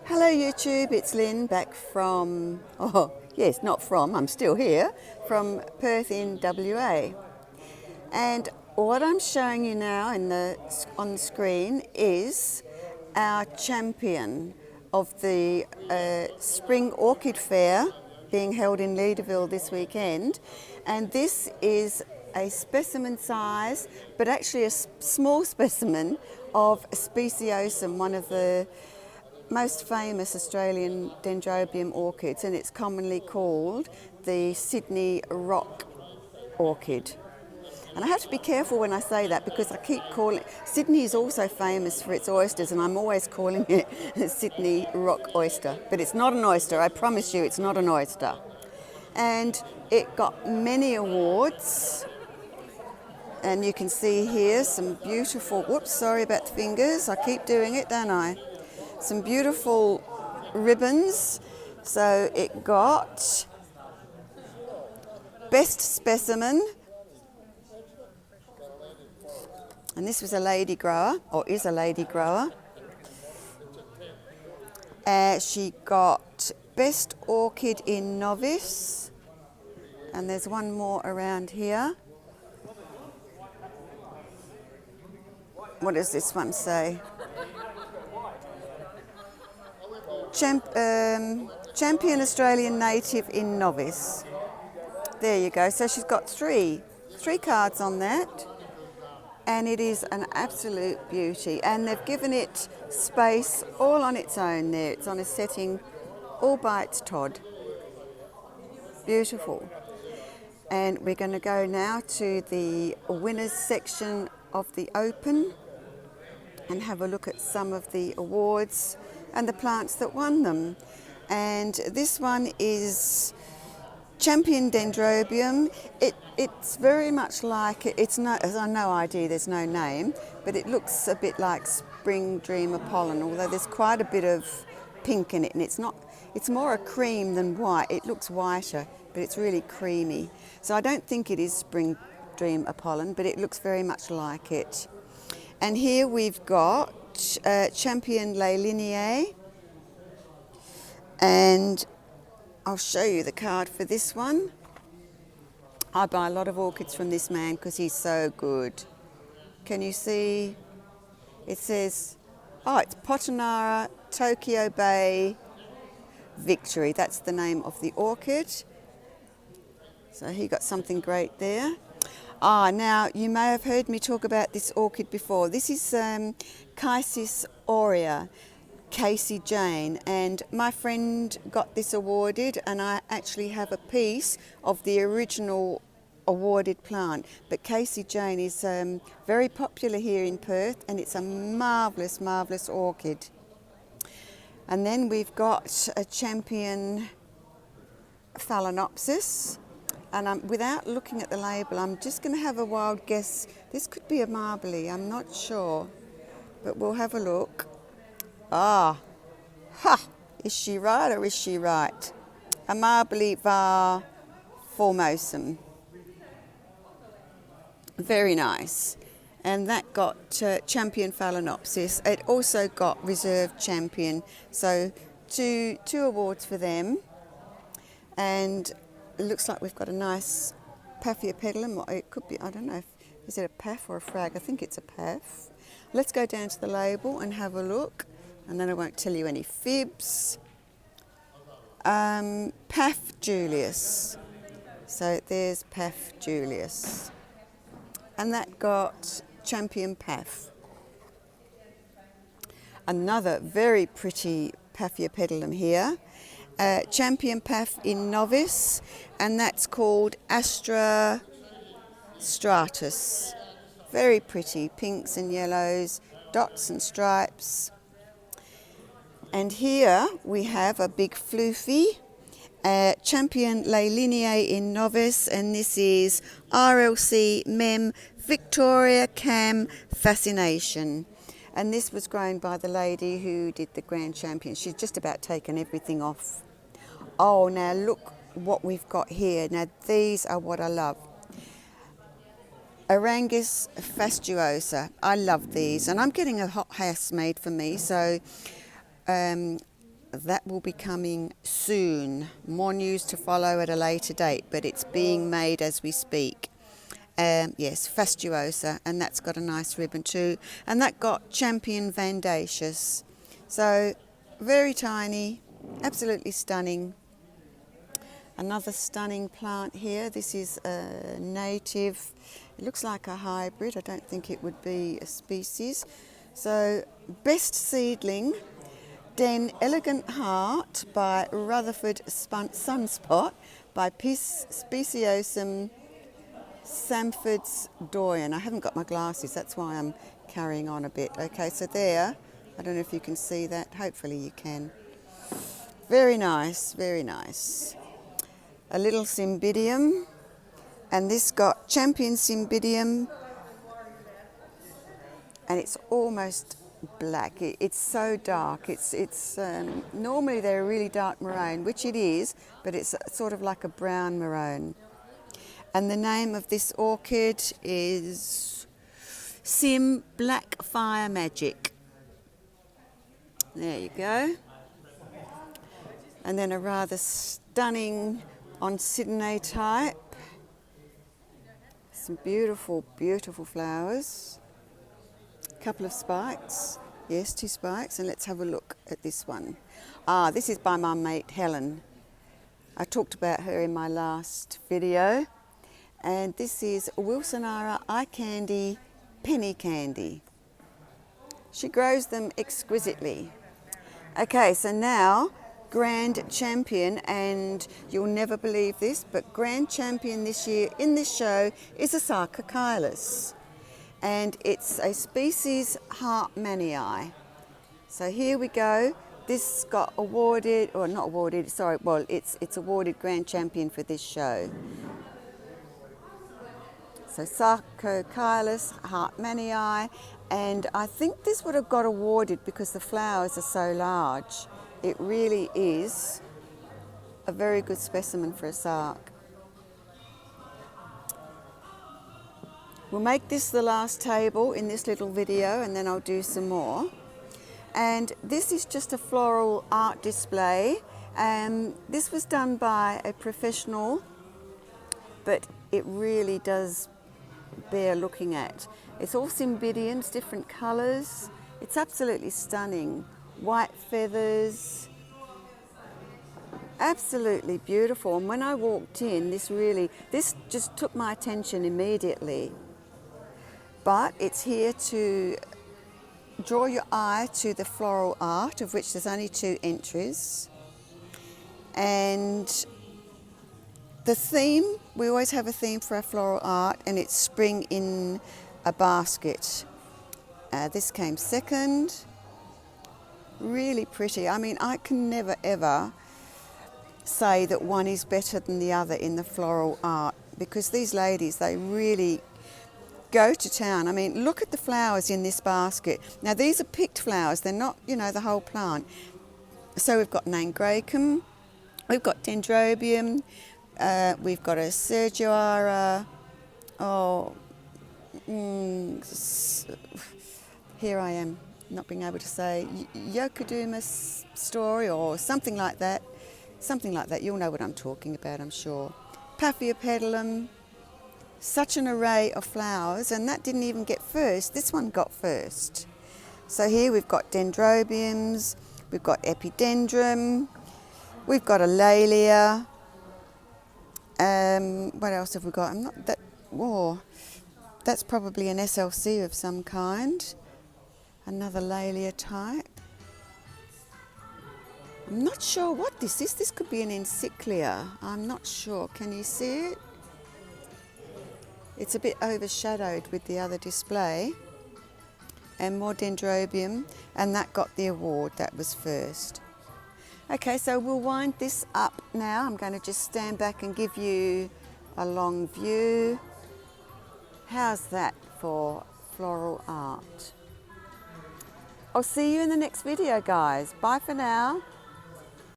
Hello YouTube, it's Lynn back from, oh yes, not from, I'm still here, from Perth in WA. And what I'm showing you now on the screen is our champion of the Spring Orchid Fair being held in Leederville this weekend. And this is a specimen size, but actually a small specimen of Speciosum, one of the most famous Australian dendrobium orchids, and it's commonly called the Sydney rock orchid. And I have to be careful when I say that because I keep calling Sydney is also famous for its oysters, and I'm always calling it Sydney rock oyster. But it's not an oyster, I promise you it's not an oyster. And it got many awards, and you can see here some beautiful, whoops, sorry about the fingers, I keep doing it, don't I? Some beautiful ribbons. So it got best specimen, and this was a lady grower, or is a lady grower. She got best orchid in novice, and there's one more around here. What does this one say? Champion Australian native in novice. There you go. So she's got three cards on that, and it is an absolute beauty. And they've given it space all on its own there. It's on a setting all by its Todd. Beautiful. And we're going to go now to the winners section of the Open and have a look at some of the awards and the plants that won them. And this one is Champion Dendrobium. It's very much like, it's no, as I no idea, there's no name, but it looks a bit like Spring Dreamer pollen, although there's quite a bit of pink in it, and it's more a cream than white. It looks whiter, but it's really creamy. So I don't think it is Spring Dreamer pollen, but it looks very much like it. And here we've got Champion Les Lignées, and I'll show you the card for this one. I buy a lot of orchids from this man because he's so good. Can you see? It says, oh, it's Potanara Tokyo Bay Victory. That's the name of the orchid. So he got something great there. Now you may have heard me talk about this orchid before. This is Chysis aurea, Casey Jane, and my friend got this awarded, and I actually have a piece of the original awarded plant. But Casey Jane is very popular here in Perth, and it's a marvellous, marvellous orchid. And then we've got a Champion Phalaenopsis. And without looking at the label, I'm just going to have a wild guess. This could be a marbly, I'm not sure, but we'll have a look. Is she right or is she right? A marbly var formosum. Very nice. And that got Champion Phalaenopsis. It also got Reserve Champion. So two awards for them. And it looks like we've got a nice Paphiopedilum, or it could be, I don't know, is it a Paph or a Frag? I think it's a Paph. Let's go down to the label and have a look, and then I won't tell you any fibs. Paph Julius. So there's Paph Julius. And that got Champion Paph. Another very pretty Paphiopedilum here. Champion Paph in novice, and that's called Astra Stratus. Very pretty, pinks and yellows, dots and stripes. And here we have a big floofy, Champion Les Lignées in novice, and this is RLC Mem Victoria Cam Fascination. And this was grown by the lady who did the Grand Champion. She's just about taken everything off. Oh, now look what we've got here. Now these are what I love. Arangus fastuosa. I love these, and I'm getting a hot house made for me, so that will be coming soon. More news to follow at a later date, but it's being made as we speak. Yes, fastuosa, and that's got a nice ribbon too. And that got Champion Vandacious. So very tiny, absolutely stunning. Another stunning plant here. This is a native. It looks like a hybrid. I don't think it would be a species. So best seedling, Den Elegant Heart by Rutherford Sunspot by Speciosum Samford's Doyen. I haven't got my glasses, that's why I'm carrying on a bit. Okay, so there, I don't know if you can see that. Hopefully you can. Very nice, very nice. A little Cymbidium, and this got Champion Cymbidium, and it's almost black. It's so dark. It's normally they're a really dark maroon, which it is, but it's sort of like a brown maroon. And the name of this orchid is Sim Black Fire Magic. There you go. And then a rather stunning Oncidinae type. Some beautiful, beautiful flowers. A couple of spikes. Yes, 2 spikes. And let's have a look at this one. This is by my mate Helen. I talked about her in my last video. And this is Wilsonara Eye Candy Penny Candy. She grows them exquisitely. Okay, so now Grand Champion, and you'll never believe this, but Grand Champion this year in this show is a Sarcochilis, and it's a species Hartmannii. So here we go. This got awarded, or not awarded, sorry, well, it's awarded Grand Champion for this show. So Sarcochilis Hartmannii, and I think this would have got awarded because the flowers are so large. It really is a very good specimen for a sarc. We'll make this the last table in this little video, and then I'll do some more. And this is just a floral art display. This was done by a professional, but it really does bear looking at. It's all Cymbidiums, different colours. It's absolutely stunning. White feathers, absolutely beautiful. And when I walked in, this just took my attention immediately. But it's here to draw your eye to the floral art, of which there's only 2 entries. And the theme, we always have a theme for our floral art, and it's spring in a basket. This came second. Really pretty. I mean, I can never ever say that one is better than the other in the floral art, because these ladies, they really go to town. I mean, look at the flowers in this basket. Now, these are picked flowers. They're not, the whole plant. So we've got Nangracum, we've got Dendrobium, we've got a Sergioara. Here I am, not being able to say Yokoduma story or something like that. Something like that. You'll know what I'm talking about, I'm sure. Paphiopedilum. Such an array of flowers, and that didn't even get first. This one got first. So here we've got Dendrobiums, we've got Epidendrum, we've got a Laelia. What else have we got? That's probably an SLC of some kind. Another Laelia type. I'm not sure what this is. This could be an Encyclia. I'm not sure. Can you see it? It's a bit overshadowed with the other display. And more Dendrobium, and that got the award. That was first. Okay, so we'll wind this up now. I'm going to just stand back and give you a long view. How's that for floral art? I'll see you in the next video, guys. Bye for now.